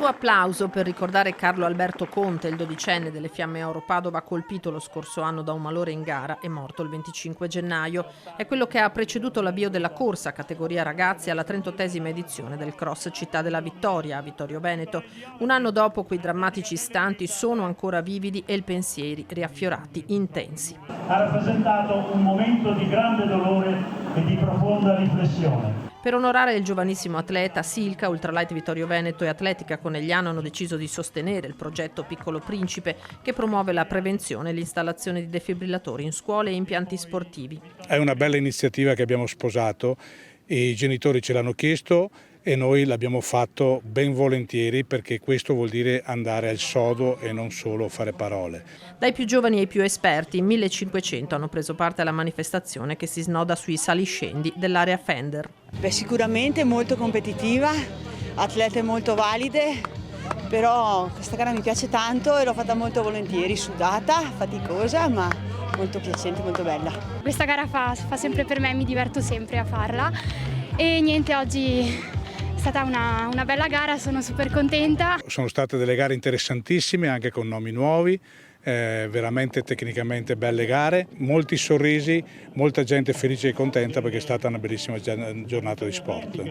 applauso per ricordare Carlo Alberto Conte, il dodicenne delle Fiamme Oro Padova, colpito lo scorso anno da un malore in gara e morto il 25 gennaio. È quello che ha preceduto l'avvio della corsa categoria ragazzi alla 38esima edizione del Cross Città della Vittoria a Vittorio Veneto. Un anno dopo quei drammatici istanti sono ancora vividi e i pensieri riaffiorati intensi. Ha rappresentato un momento di grande dolore e di profonda riflessione. Per onorare il giovanissimo atleta, Silca, Ultralight Vittorio Veneto e Atletica Conegliano hanno deciso di sostenere il progetto Piccolo Principe, che promuove la prevenzione e l'installazione di defibrillatori in scuole e impianti sportivi. È una bella iniziativa che abbiamo sposato, i genitori ce l'hanno chiesto e noi l'abbiamo fatto ben volentieri, perché questo vuol dire andare al sodo e non solo fare parole. Dai più giovani ai più esperti, 1500 hanno preso parte alla manifestazione che si snoda sui saliscendi dell'area Fender. Sicuramente molto competitiva, atlete molto valide, però questa gara mi piace tanto e l'ho fatta molto volentieri, sudata, faticosa, ma molto piacente, molto bella. Questa gara fa sempre per me, mi diverto sempre a farla e niente, oggi è stata una bella gara, sono super contenta. Sono state delle gare interessantissime, anche con nomi nuovi, veramente tecnicamente belle gare, molti sorrisi, molta gente felice e contenta perché è stata una bellissima giornata di sport.